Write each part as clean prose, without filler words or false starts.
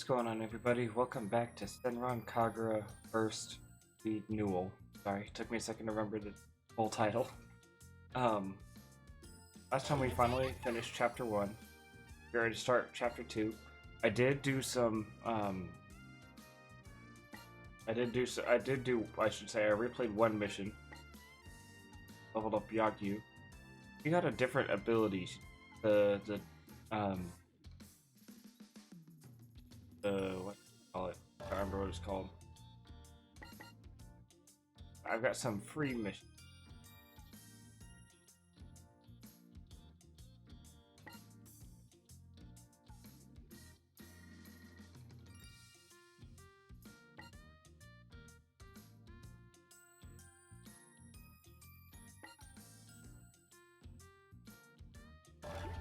What's going on, everybody? Welcome back to Senran Kagura First Speed Newal. Sorry, it took me a second to remember the full title. Last time we finally finished Chapter 1. We're ready to start Chapter 2. I should say, I replayed one mission. Leveled up Yagyu. He got a different ability. What do you call it? I don't remember what it's called. I've got some free missions.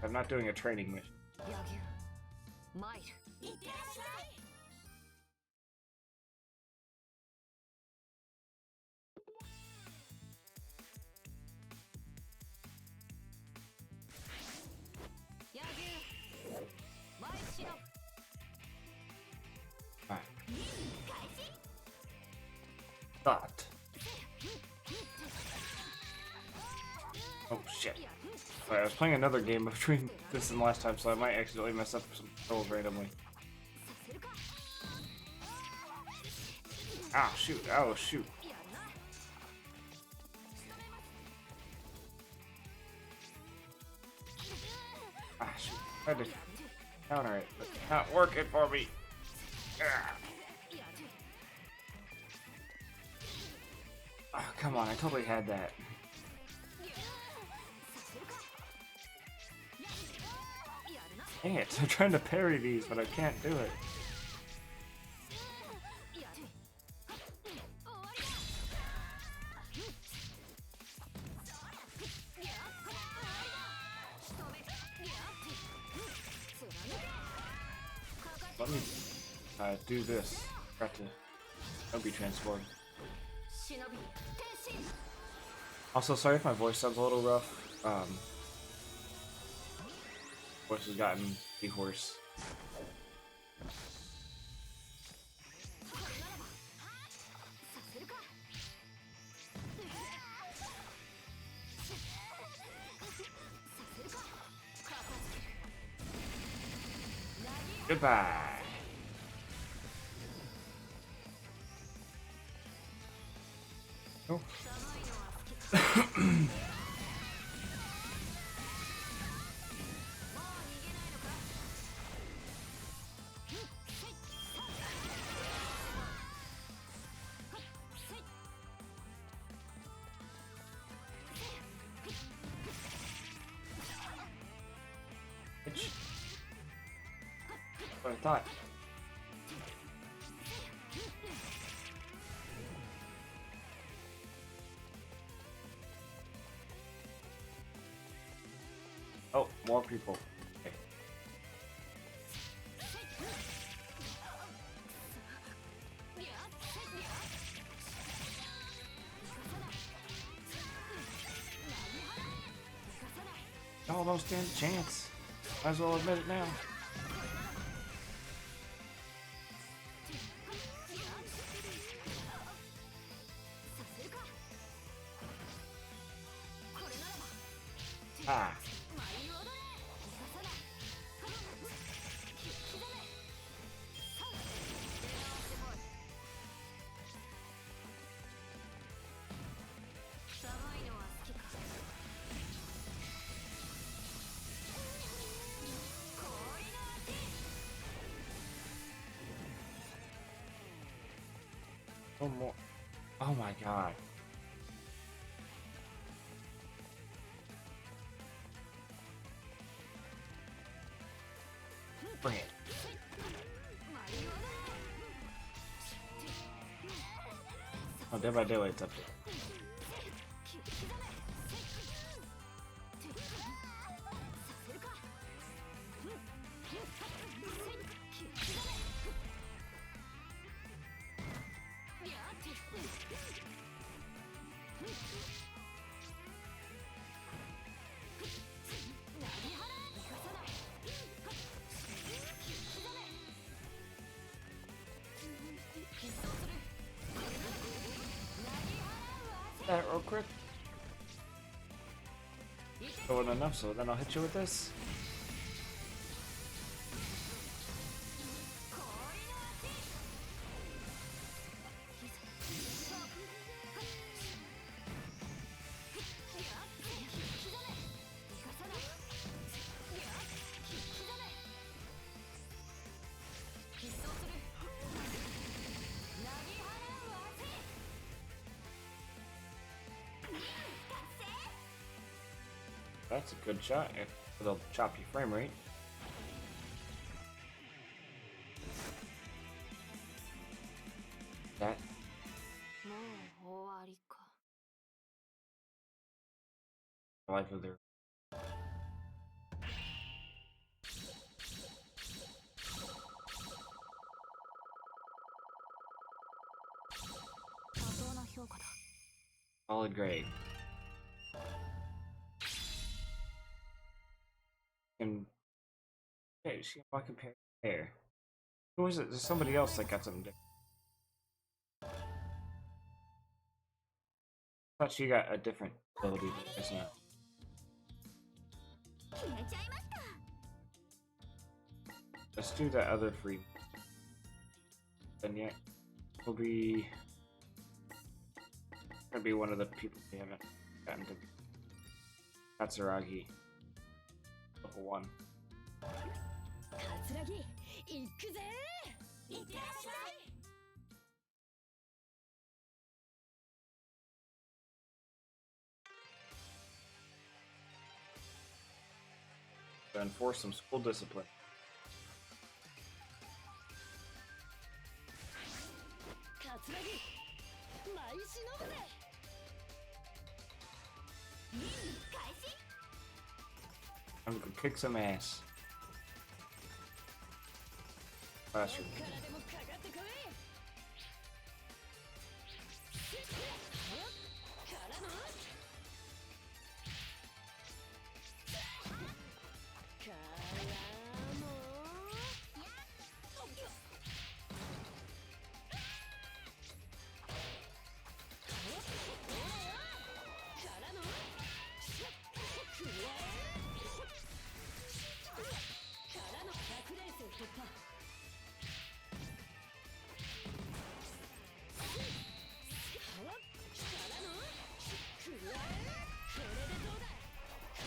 I'm not doing a training mission. Alright. Thought. Oh shit. Alright, I was playing another game between this and last time, so I might accidentally mess up some controls randomly. Ah, shoot. Oh, shoot. Ah, shoot. I had to counter it, but it's not working for me. Ah. Oh, come on. I totally had that. Dang it, I'm trying to parry these, but I can't do it. Let me do this. Got to Shinobi transform. Also, sorry if my voice sounds a little rough. Voice has gotten pretty hoarse. Goodbye. Oh. What I thought. Oh, more people. Okay. Y'all don't stand a chance. Might as well admit it now. Ah. Oh more. Oh my god. Bring it. Oh, Dead by Daylight's up there. that real quick. Going enough, so then I'll hit you with this. That's a good shot. It'll chop your frame rate. That. I like with their. Solid grade. And okay, see if I compare there. Who is it? There's somebody else that got something different. I thought she got a different ability than this now. Let's do that other free. And yet, will be gonna be one of the people we haven't gotten to. Katsuragi. Level 1. To enforce some school discipline. I'm gonna kick some ass. Classroom.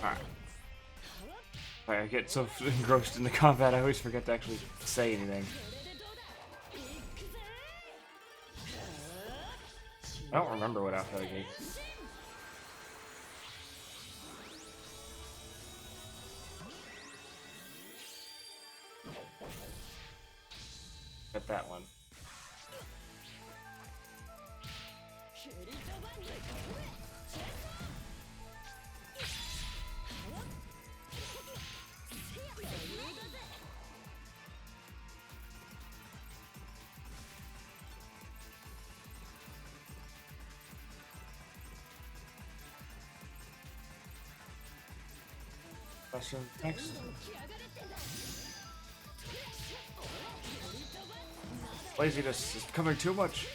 Alright. I get so engrossed in the combat, I always forget to actually say anything. I don't remember what outfit I gave. Get that one. Question next. Laziness is becoming too much.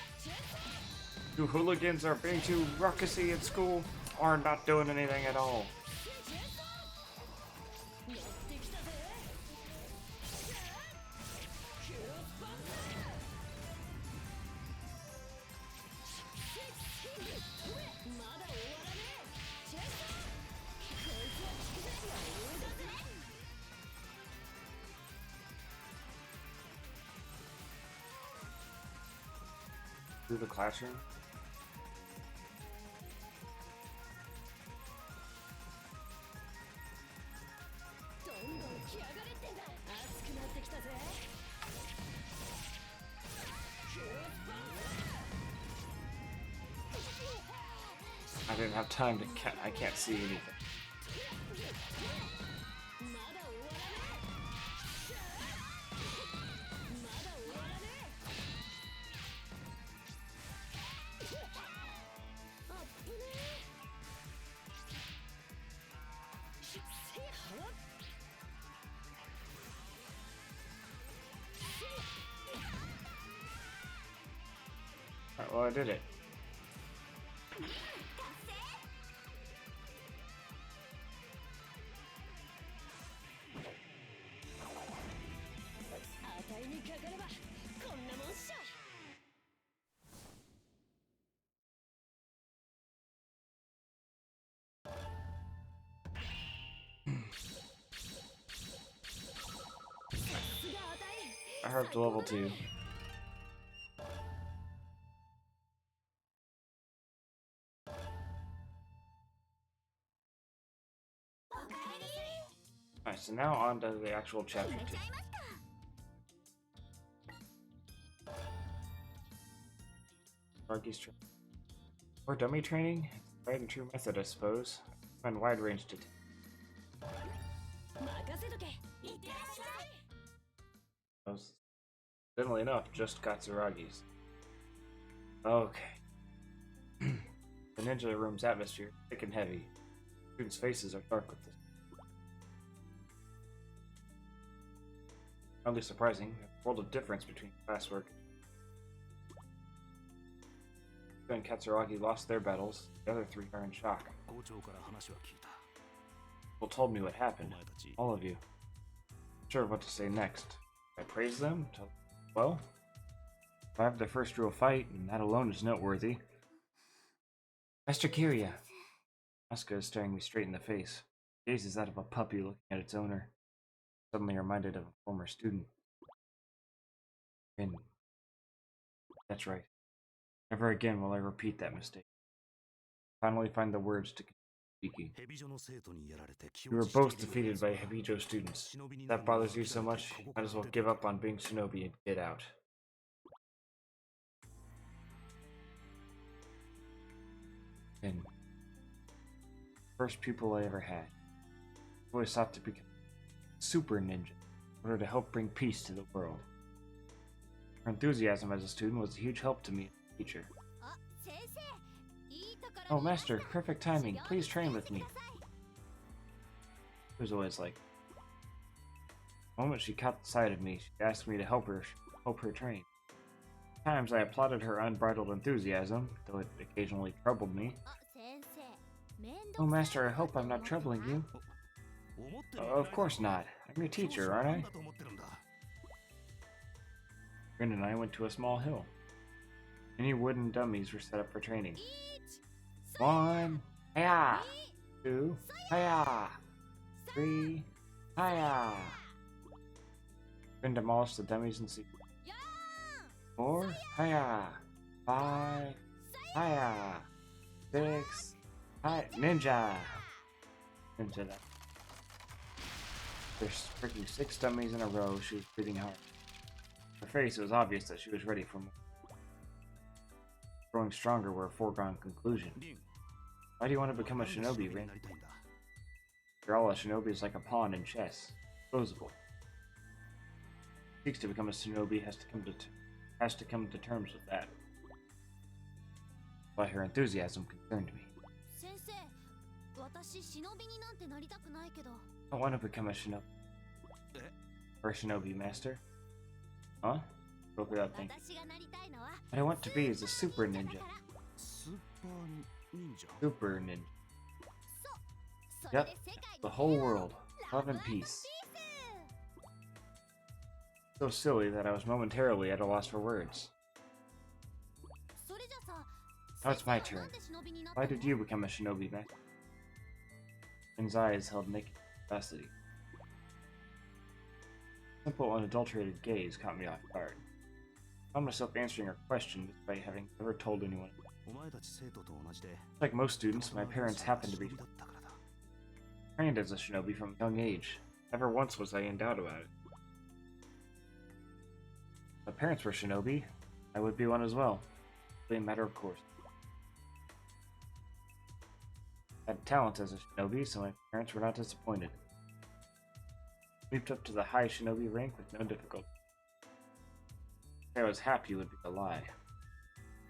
You hooligans are being too ruckusy at school or not doing anything at all. Through the classroom. I didn't have time to I can't see anything. Alright, well I did it. her up to level 2. Alright, so now on to the actual chapter 2. Argy's training. Or dummy training? It's a tried and true method, I suppose. I find wide range to take. Funnily enough, just Katsuragi's. Okay. The ninja room's atmosphere is thick and heavy. Students' faces are dark with this. Hardly surprising, a world of difference between classwork. And Katsuragi lost their battles, the other 3 are in shock. People told me what happened, all of you. Not sure what to say next. I praise them? Well, I have their first real fight, and that alone is noteworthy. Master Kiria! Asuka is staring me straight in the face. Her gaze is that of a puppy looking at its owner. Suddenly reminded of a former student. And that's right. Never again will I repeat that mistake. Finally find the words to continue speaking. We were both defeated by Hebijo students. If that bothers you so much, you might as well give up on being shinobi and get out. And first pupil I ever had. I always sought to become a super ninja in order to help bring peace to the world. Her enthusiasm as a student was a huge help to me as a teacher. Oh, Master, perfect timing. Please train with me. It was always like, the moment she caught sight of me, she asked me to help her train. At times I applauded her unbridled enthusiasm, though it occasionally troubled me. Oh, Master, I hope I'm not troubling you. Of course not. I'm your teacher, aren't I? Rin and I went to a small hill. Many wooden dummies were set up for training. 1, hiya! 2, hiya! 3, hiya! Rin demolished the dummies in sequence. 4, hiya! 5, hiya! 6, hiya! Ninja! Ninja that. There's freaking 6 dummies in a row. She was breathing hard. Her face, it was obvious that she was ready for more. Growing stronger were a foregone conclusion. Why do you want to become a shinobi, Rin? After all, a shinobi is like a pawn in chess. Disposable. Who seeks to become a shinobi has to come to terms with that. Why her enthusiasm concerned me. I want to become a shinobi. Or a shinobi master. Huh? Broke it up, thank you. What I want to be is a super ninja. Super ninja. Yep, the whole world. Love and peace. So silly that I was momentarily at a loss for words. Now it's my turn. Why did you become a shinobi, man? Rin's eyes held naked curiosity. Simple, unadulterated gaze caught me off guard. I found myself answering her question despite having never told anyone. Like most students, my parents happened to be trained as a shinobi from a young age. Never once was I in doubt about it. If my parents were shinobi, I would be one as well. It's a matter of course. I had talent as a shinobi, so my parents were not disappointed. Leaped up to the high shinobi rank with no difficulty. I was happy would be a lie.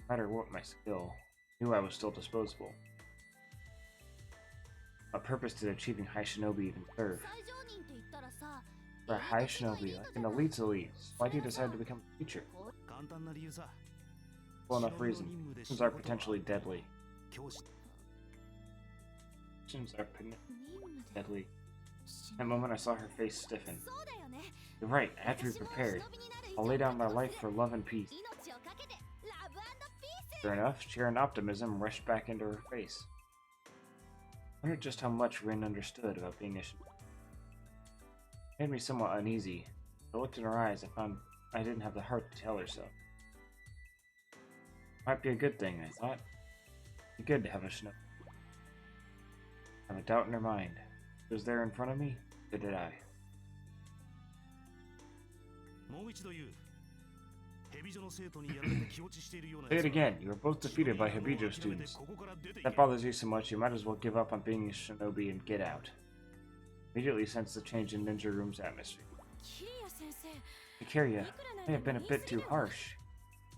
No matter what my skill, I knew I was still disposable. What purpose did achieving high shinobi even serve? For a high shinobi, like an elite's elite, why do you decide to become a teacher? Well enough reason. Missions are potentially deadly. Missions are deadly. That moment I saw her face stiffen. You're right, I have to be prepared. I'll lay down my life for love and peace. Sure enough, cheer and optimism rushed back into her face. I wondered just how much Rin understood about being a shinobi. It made me somewhat uneasy. As I looked in her eyes, I found I didn't have the heart to tell her so. Might be a good thing, I thought. Be good to have a shinobi. Have a doubt in her mind. She was there in front of me, so did I. Say it again. You were both defeated by Hibijo students. If that bothers you so much, you might as well give up on being a shinobi and get out. Immediately sense the change in Ninja Room's atmosphere. Kiriya, may have been a bit too harsh,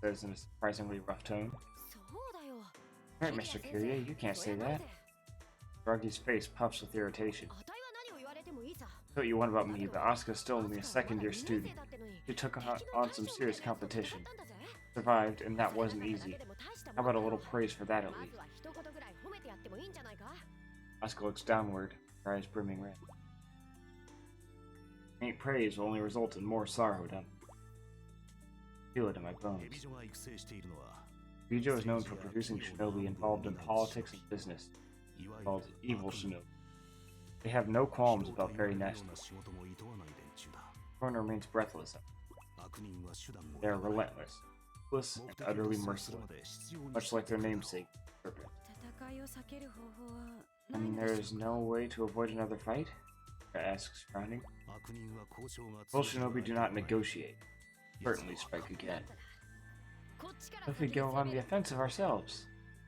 says in a surprisingly rough tone. Right, Mr. Kiriya, you can't say that. Ragi's face puffs with irritation. What you want about me, but Asuka's still only a second-year student. She took on some serious competition. Survived, and that wasn't easy. How about a little praise for that at least? Asuka looks downward, her eyes brimming red. Ain't praise will only result in more sorrow, done. Feel it in my bones. Hibijo is known for producing shinobi involved in politics and business, called evil shinobi. They have no qualms about very nasty. Everyone remains breathless. They are relentless, ruthless, and utterly merciless, much like their namesake, Serpent. And there is no way to avoid another fight? Kira asks, frowning. Full shinobi do not negotiate. Certainly strike again. What if we go on the offensive ourselves?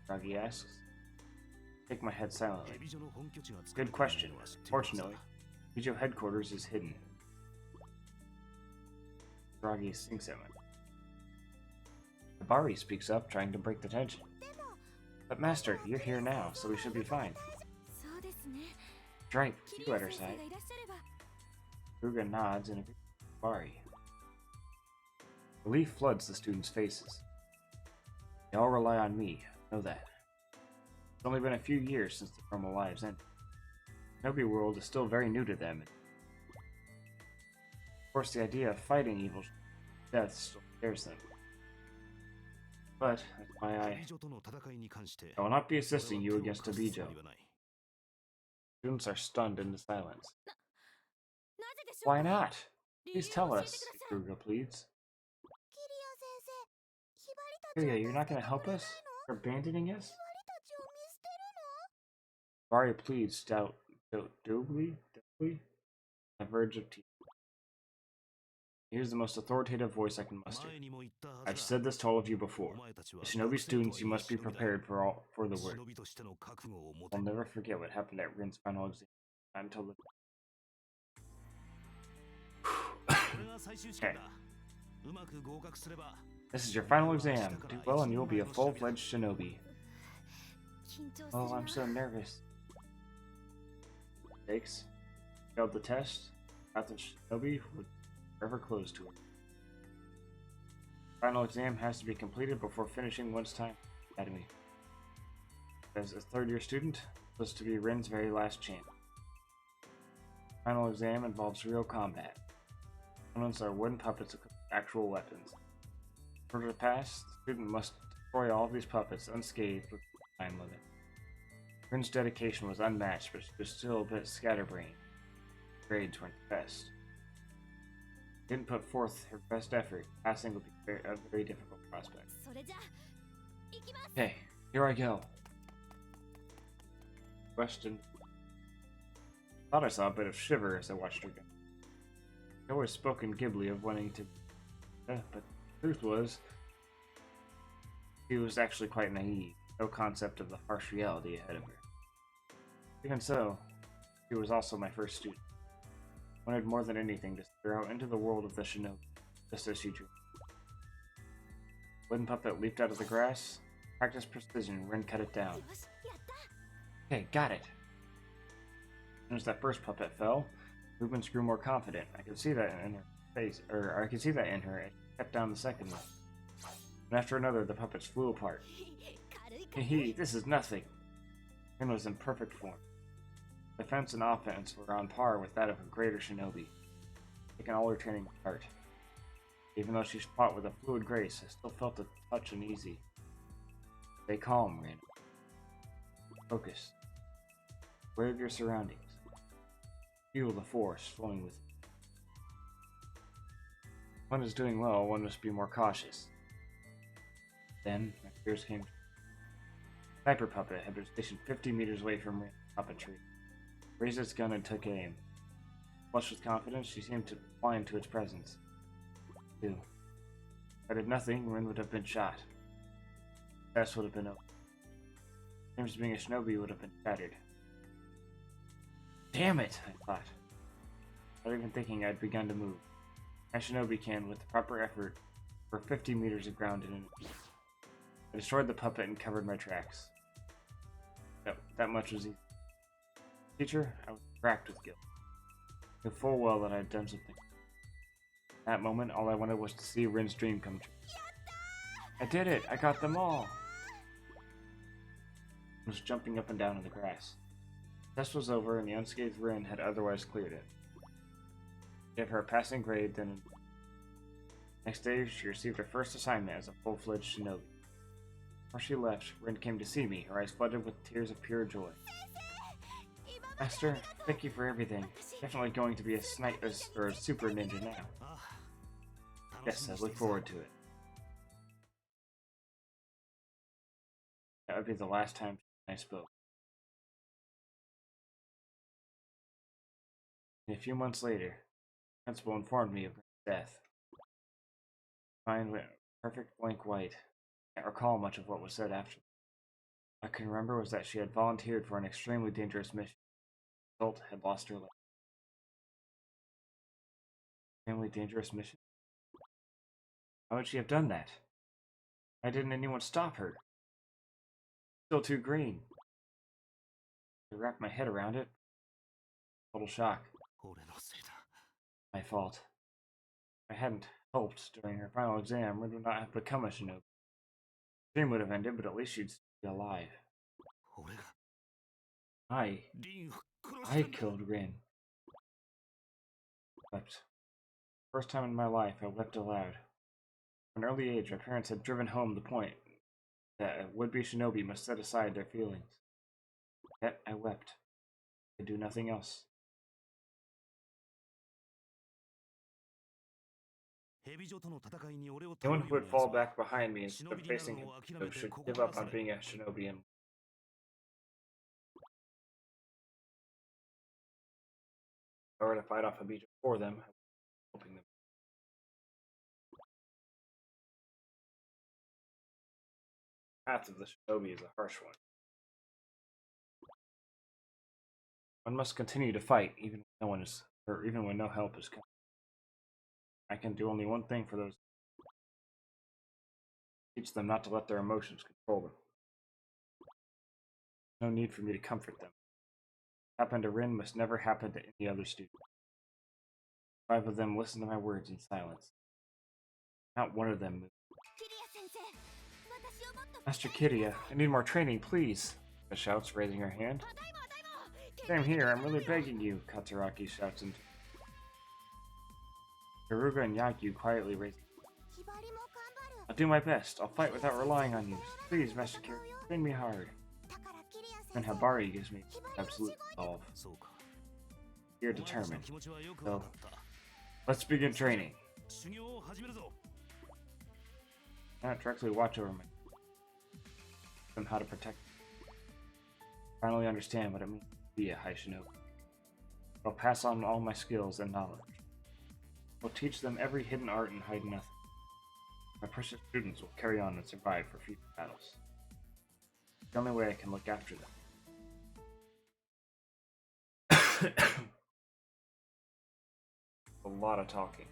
Ragi asks. Shake my head silently. Good question. Fortunately, Hibijo headquarters is hidden. Ragi sinks at me. Bari speaks up, trying to break the tension. But Master, you're here now, so we should be fine. Right, you at her side. Ruga nods and agrees with Bari. Relief floods the students' faces. They all rely on me, I know that. It's only been a few years since the normal lives ended. The Shinobi world is still very new to them. Of course, the idea of fighting evil death still scares them. But, that's why I will not be assisting you against Hibijo. Students are stunned into silence. Why not? Please tell us, Kagura pleads. Kiriya, you're not going to help us? You're abandoning us? Bari pleads doubly, on the verge of tears. Here's the most authoritative voice I can muster. I've said this to all of you before. As shinobi students, you must be prepared for the work. I'll never forget what happened at Rin's final exam. Not until the... Okay. This is your final exam. Do well and you'll be a full-fledged shinobi. Oh, I'm so nervous. Takes. Failed the test. Got the shinobi would forever closed to it. Final exam has to be completed before finishing one's time at Academy. As a third-year student, this was to be Rin's very last chance. Final exam involves real combat. Opponents are wooden puppets with actual weapons. In order to pass, the student must destroy all of these puppets unscathed with a time limit. Rin's dedication was unmatched, but she was still a bit scatterbrained. Grades weren't the best. She didn't put forth her best effort. Passing would be a very difficult prospect. Okay, here I go. Question. Thought I saw a bit of shiver as I watched her go. I'd always spoken glibly of wanting to, but the truth was, she was actually quite naive. No concept of the harsh reality ahead of her. Even so, she was also my first student. I wanted more than anything to steer out into the world of the shinobi, just as she dreamed. Wooden puppet leaped out of the grass. Practice precision, Rin cut it down. Okay, got it. As soon as that first puppet fell, movements grew more confident. I could see that in her face, or I could see that in her, and she kept down the second one. And after another, the puppets flew apart. Hehe, this is nothing. Rin was in perfect form. Defense and offense were on par with that of a greater shinobi, taking all her training to heart. Even though she fought with a fluid grace, I still felt the touch uneasy. Stay calm, Rin. Focus. Aware of your surroundings. Feel the force flowing with you. One is doing well, one must be more cautious. Then, my fears came. Sniper puppet had been stationed 50 meters away from puppetry. Raised its gun and took aim. Flushed with confidence, she seemed to blind to its presence. If I did nothing, Rin would have been shot. Test would have been over. James being a shinobi would have been shattered. Damn it, I thought. Not even thinking, I'd begun to move. My shinobi can, with the proper effort, for 50 meters of ground in it. I destroyed the puppet and covered my tracks. That much was easy. Teacher, I was racked with guilt. I knew full well that I had done something. At that moment, all I wanted was to see Rin's dream come true. I did it! I got them all! I was jumping up and down in the grass. The test was over, and the unscathed Rin had otherwise cleared it. I gave her a passing grade, then next day she received her first assignment as a full-fledged shinobi. Before she left, Rin came to see me, her eyes flooded with tears of pure joy. Master, thank you for everything. Definitely going to be a super ninja now. Yes, I look forward to it. That would be the last time I spoke. And a few months later, the principal informed me of her death. My mind went perfect blank white. I can't recall much of what was said after. All I can remember was that she had volunteered for an extremely dangerous mission. The result had lost her life. Extremely dangerous mission? How would she have done that? Why didn't anyone stop her? Still too green. I wrapped my head around it. Total shock. My fault. If I hadn't helped during her final exam, Rin would not have become a shinobi. The dream would have ended, but at least she'd still be alive. I killed Rin. I wept. First time in my life, I wept aloud. From an early age, my parents had driven home the point that a would-be shinobi must set aside their feelings. Yet I wept. I could do nothing else. No one who would fall back behind me instead of facing him should give up on being a shinobi and if I were to fight off a beach for them, helping them. The path of the shinobi is a harsh one. One must continue to fight even when no help is coming. I can do only one thing for those. Teach them not to let their emotions control them. No need for me to comfort them. What happened to Rin must never happen to any other student. 5 of them listened to my words in silence. Not one of them moved. Master Kiria, I need more training, please. She shouts, raising her hand. Same here, I'm really begging you, Katsuraki shouts into. Garuga and Yagyu quietly raise. I'll do my best. I'll fight without relying on you. Please, Master Kiria, train me hard. And Habari gives me absolute resolve. You're determined. So, let's begin training. I not directly watch over me. Them how to protect them. Finally understand what it means to be a high shinobi. I'll pass on all my skills and knowledge. I'll teach them every hidden art and hide nothing. My precious students will carry on and survive for future battles. It's the only way I can look after them. A lot of talking.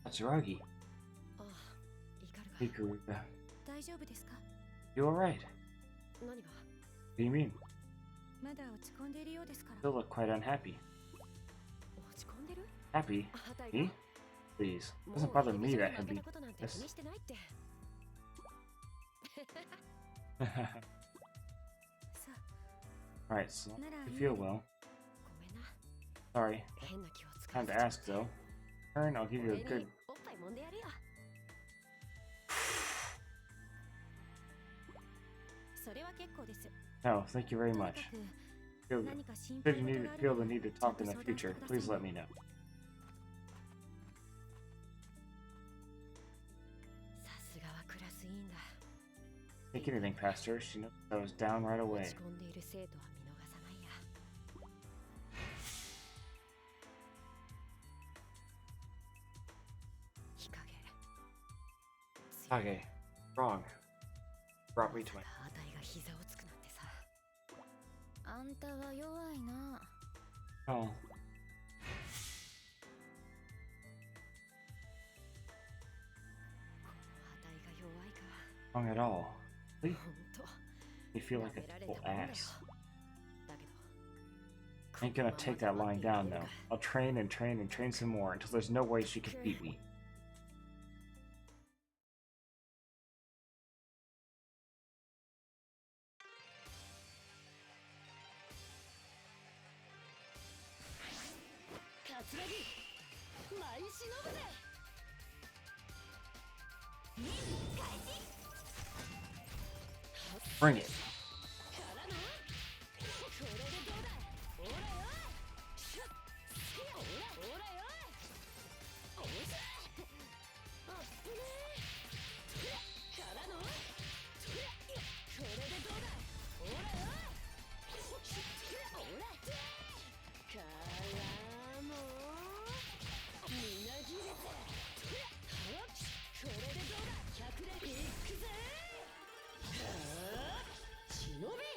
Katsuragi. Hey, Garuga. You alright? What do you mean? You look quite unhappy. Happy? Me? Please, it doesn't bother me that heavy. Alright, so you feel well. Sorry. Time to ask though. Turn, I'll give you a good. No, thank you very much. Should you feel the need to talk in the future, please let me know. Take anything past her, she knows I was down right away. Kage, wrong. Brought me to my... Oh. Wrong at all. Really? You feel like a total ass. Ain't gonna take that lying down though. I'll train and train and train some more until there's no way she can beat me. Bring it.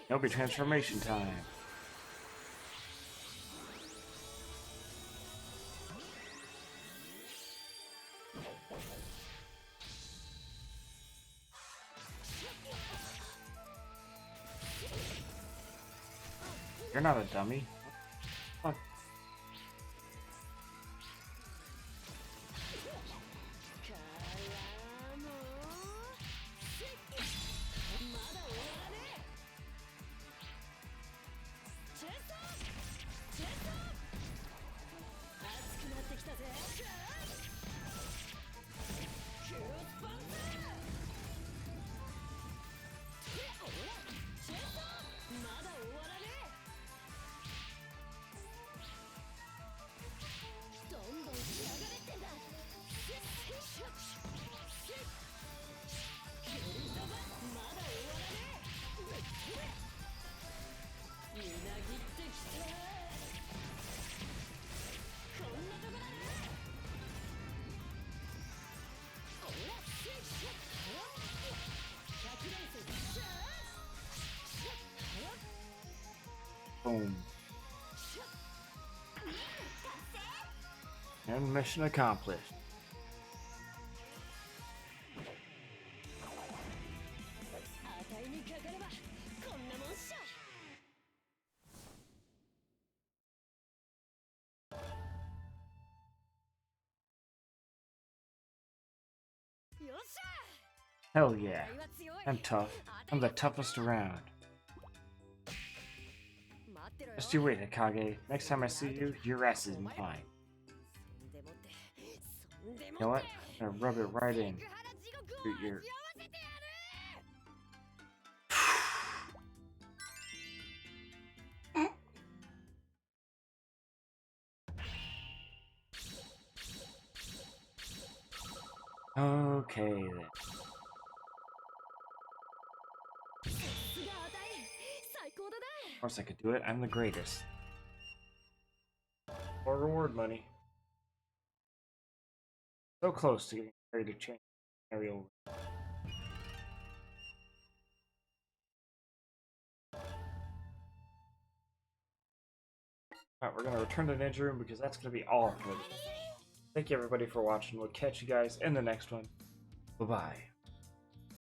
It'll be transformation time. You're not a dummy. Fuck. Boom. And mission accomplished. Hell yeah. I'm tough. I'm the toughest around. Just you wait, Akage. Next time I see you, your ass is mine. You know what? I'm gonna rub it right in. Your... Okay then. Of course I could do it. I'm the greatest. More reward money. So close to getting ready to change the scenario. Alright, we're gonna return to the ninja room because that's gonna be all for today. Thank you everybody for watching. We'll catch you guys in the next one. Bye-bye.